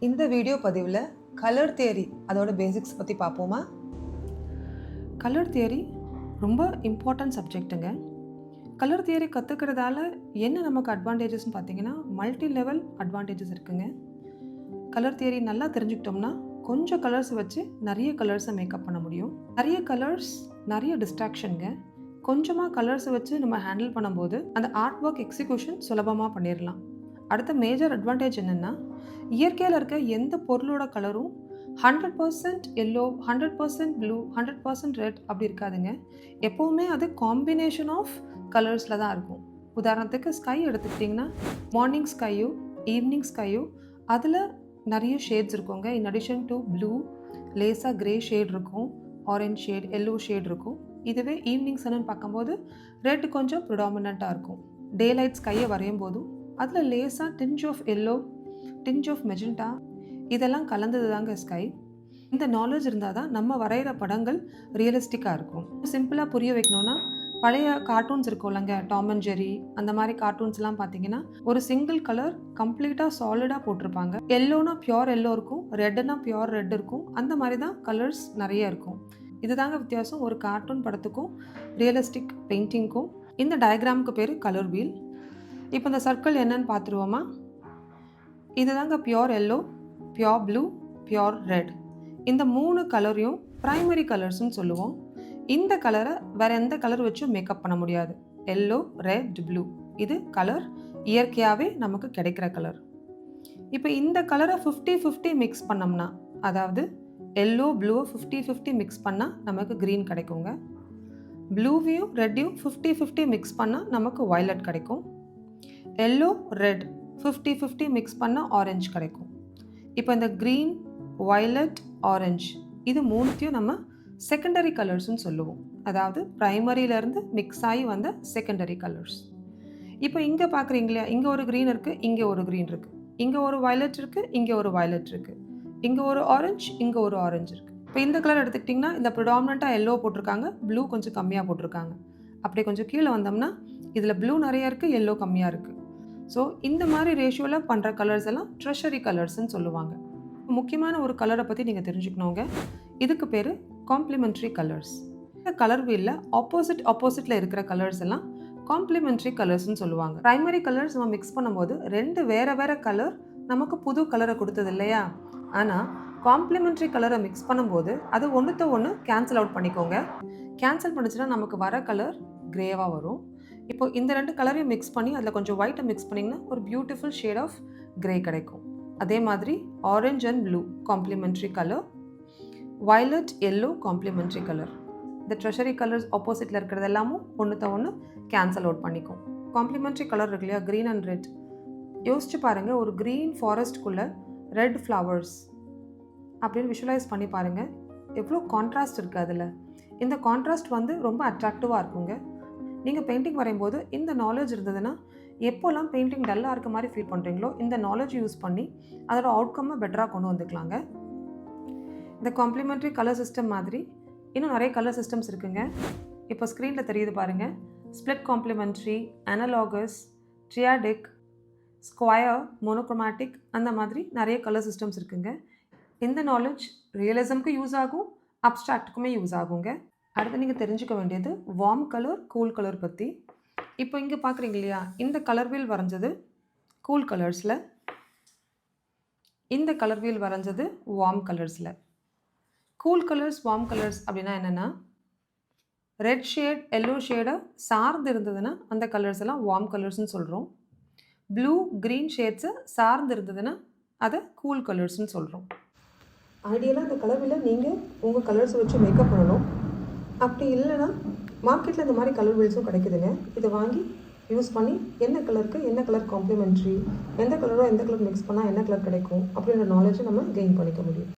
இந்த வீடியோ பதிவில் colour theory அதோட பேசிக்ஸ் பற்றி பார்ப்போமா? கலர் தியரி ரொம்ப இம்பார்ட்டன்ட் சப்ஜெக்ட்டுங்க. கலர் தியரி கற்றுக்கிறதால என்ன நமக்கு அட்வான்டேஜஸ்ன்னு பார்த்தீங்கன்னா, மல்டி லெவல் அட்வான்டேஜஸ் இருக்குங்க. கலர் தியரி நல்லா தெரிஞ்சுக்கிட்டோம்னா கொஞ்சம் கலர்ஸ் வச்சு நிறைய கலர்ஸை மேக்கப் பண்ண முடியும். நிறைய கலர்ஸ் நிறைய டிஸ்ட்ராக்ஷனுங்க. கொஞ்சமாக கலர்ஸை வச்சு நம்ம ஹேண்டில் பண்ணும்போது அந்த ஆர்ட் ஒர்க் எக்ஸிக்யூஷன் சுலபமாக பண்ணிடலாம். அடுத்த மேஜர் அட்வான்டேஜ் என்னென்னா, இயற்கையில் இருக்க எந்த பொருளோட கலரும் 100% எல்லோ, 100% ப்ளூ, 100% ரெட் அப்படி இருக்காதுங்க. எப்போவுமே அது காம்பினேஷன் ஆஃப் கலர்ஸில் தான் இருக்கும். உதாரணத்துக்கு ஸ்கை எடுத்துக்கிட்டிங்கன்னா, மார்னிங் ஸ்கையோ ஈவினிங் ஸ்கையோ அதில் நிறைய ஷேட்ஸ் இருக்குங்க. இன் அடிஷன் டு ப்ளூ லேசாக க்ரே ஷேட் இருக்கும், ஆரஞ்ச் ஷேட், எல்லோ ஷேட் இருக்கும். இதுவே ஈவினிங் சன்னு பார்க்கும்போது ரெட் கொஞ்சம் ப்ரிடாமினண்ட்டாக இருக்கும். டே லைட் ஸ்கையை வரையும் போதும் அதில் லேசாக tinge of yellow, tinge of magenta இதெல்லாம் கலந்தது தாங்க ஸ்கை. இந்த நாலேஜ் இருந்தால் தான் நம்ம வரைகிற படங்கள் ரியலிஸ்டிக்காக இருக்கும். சிம்பிளாக புரிய வைக்கணும்னா, பழைய கார்ட்டூன்ஸ் இருக்கும் இல்லைங்க, டாம் அண்ட் ஜெரி அந்த மாதிரி கார்ட்டூன்ஸ்லாம் பார்த்தீங்கன்னா ஒரு சிங்கிள் கலர் கம்ப்ளீட்டாக சாலிடாக போட்டிருப்பாங்க. எல்லோனா பியோர் எல்லோ இருக்கும், ரெட்டுனா பியோர் ரெட் இருக்கும். அந்த மாதிரி தான் கலர்ஸ் நிறைய இருக்கும். இதுதாங்க வித்தியாசம் ஒரு கார்ட்டூன் படத்துக்கும் ரியலிஸ்டிக் பெயிண்டிங்க்கும். இந்த டயக்ராமுக்கு பேர் கலர் வீல். இப்போ இந்த சர்க்கிள் என்னன்னு பார்த்துருவோமா? இதுதாங்க pure yellow, pure blue, pure red. இந்த 3 கலரையும் ப்ரைமரி கலர்ஸ்ன்னு சொல்லுவோம். இந்த கலரை வேறு எந்த கலர் வச்சும் மேக்கப் பண்ண முடியாது. எல்லோ, ரெட், ப்ளூ இது கலர் இயற்கையாகவே நமக்கு கிடைக்கிற கலர். இப்போ இந்த கலரை 50-50 மிக்ஸ் பண்ணோம்னா, அதாவது எல்லோ ப்ளூவை 50-50 மிக்ஸ் பண்ணால் நமக்கு க்ரீன் கிடைக்குங்க. ப்ளூவையும் ரெட்டையும் 50-50 மிக்ஸ் பண்ணால் நமக்கு வயலட் கிடைக்கும். எல்லோ ரெட் 50-50 மிக்ஸ் பண்ணால் ஆரஞ்சு கிடைக்கும். இப்போ இந்த க்ரீன், வயலட், ஆரஞ்சு இது மூணுத்தையும் நம்ம செகண்டரி கலர்ஸ்ன்னு சொல்லுவோம். அதாவது ப்ரைமரியிலேருந்து மிக்ஸ் ஆகி வந்த செகண்டரி கலர்ஸ். இப்போ இங்கே பார்க்குறீங்களா, இங்கே ஒரு க்ரீன் இருக்குது, இங்கே ஒரு க்ரீன் இருக்குது, இங்கே ஒரு வயலட் இருக்குது, இங்கே ஒரு வயலட் இருக்குது, இங்கே ஒரு ஆரஞ்சு, இங்கே ஒரு ஆரஞ்சு இருக்குது. இப்போ இந்த கலர் எடுத்துக்கிட்டிங்கன்னா இந்த ப்ரிடாமினண்ட்டாக எல்லோ போட்டிருக்காங்க, ப்ளூ கொஞ்சம் கம்மியாக போட்டிருக்காங்க. அப்படியே கொஞ்சம் கீழே வந்தோம்னா இதில் ப்ளூ நிறையா இருக்குது, எல்லோ கம்மியாக இருக்குது. ஸோ இந்த மாதிரி ரேஷியோவில் பண்ணுற கலர்ஸ் எல்லாம் ட்ரெஷரி கலர்ஸ்ன்னு சொல்லுவாங்க. முக்கியமான ஒரு கலரை பற்றி நீங்கள் தெரிஞ்சுக்கணுங்க. இதுக்கு பேர் காம்ப்ளிமெண்ட்ரி கலர்ஸ். இந்த கலர் வீலில் ஆப்போசிட்டில் இருக்கிற கலர்ஸ் எல்லாம் காம்ப்ளிமெண்ட்ரி கலர்ஸ்ன்னு சொல்லுவாங்க. ப்ரைமரி கலர்ஸ் நம்ம மிக்ஸ் பண்ணும்போது 2 வேறு கலர் நமக்கு புது கலரை கொடுத்தது இல்லையா? ஆனால் காம்ப்ளிமெண்ட்ரி கலரை மிக்ஸ் பண்ணும்போது அது ஒன்று கேன்சல் அவுட் பண்ணிக்கோங்க. கேன்சல் பண்ணிச்சுன்னா நமக்கு வர கலர் கிரேவாக வரும். இப்போ இந்த 2 கலரையும் மிக்ஸ் பண்ணி அதில் கொஞ்சம் ஒயிட்டை மிக்ஸ் பண்ணிங்கன்னா ஒரு பியூட்டிஃபுல் ஷேட் ஆஃப் கிரே கிடைக்கும். அதே மாதிரி orange and blue complementary colour, violet, yellow complementary colour. இந்த ட்ரெஷரி கலர்ஸ் ஆப்போசிட்டில் இருக்கிறது எல்லாமும் ஒன்று கேன்சல் அவுட் பண்ணிக்கும். காம்ப்ளிமெண்ட்ரி கலர் இருக்கு இல்லையா, க்ரீன் அண்ட் ரெட். யோசிச்சு பாருங்கள், ஒரு க்ரீன் ஃபாரஸ்ட்குள்ளே ரெட் ஃப்ளவர்ஸ் அப்படின்னு விஷுவலைஸ் பண்ணி பாருங்கள், எவ்வளோ கான்ட்ராஸ்ட் இருக்குது அதில். இந்த கான்ட்ராஸ்ட் ரொம்ப அட்ராக்டிவாக இருக்குங்க. நீங்கள் பெயிண்டிங் வரையும்போது இந்த நாலேஜ் இருந்ததுன்னா, எப்போல்லாம் பெயிண்டிங் டல்லாக இருக்க மாதிரி ஃபீல் பண்ணுறீங்களோ இந்த நாலேஜ் யூஸ் பண்ணி அதோட அவுட்கம்மை பெட்டராக கொண்டு வந்துக்கலாங்க. இந்த காம்ப்ளிமெண்ட்ரி கலர் சிஸ்டம் மாதிரி இன்னும் நிறைய கலர் சிஸ்டம்ஸ் இருக்குங்க. இப்போ ஸ்க்ரீனில் தெரியுது பாருங்கள். Split complementary, analogous, triadic, square, monochromatic அந்த மாதிரி நிறைய கலர் சிஸ்டம்ஸ் இருக்குங்க. இந்த நாலேஜ் ரியலிசம்க்கு யூஸ் ஆகும், அப்ஸ்ட்ராக்டுக்குமே யூஸ் ஆகுங்க. அடுத்து நீங்கள் தெரிஞ்சுக்க வேண்டியது வார்ம் கலர், கூல் கலர் பற்றி. இப்போ இங்கே பார்க்குறீங்க இல்லையா, இந்த கலர் வீல் வரைஞ்சது கூல் கலர்ஸில், இந்த கலர் வீல் வரைஞ்சது வார்ம் கலர்ஸில். கூல் கலர்ஸ், வார்ம் கலர்ஸ் அப்படின்னா என்னென்னா, ரெட் ஷேட், எல்லோ ஷேடை சார்ந்து இருந்ததுன்னா அந்த கலர்ஸ் எல்லாம் வார்ம் கலர்ஸ்னு சொல்கிறோம். ப்ளூ, க்ரீன் ஷேட்ஸை சார்ந்து இருந்ததுன்னா அதை கூல் கலர்ஸ்னு சொல்கிறோம். ஐடியலாக இந்த கலர் வீலை நீங்கள் உங்கள் கலர்ஸை வச்சு மேக்கப் பண்ணணும். அப்படி இல்லைன்னா மார்க்கெட்டில் இந்த மாதிரி கலர் வீல்ஸும் கிடைக்குதுங்க. இதை வாங்கி யூஸ் பண்ணி என்ன கலருக்கு என்ன கலர் காம்ப்ளிமெண்ட்ரி, எந்த கலரோ எந்த கலர் மிக்ஸ் பண்ணால் என்ன கலர் கிடைக்கும் அப்படின்ற நாலேஜை நம்ம கெயின் பண்ணிக்க முடியும்.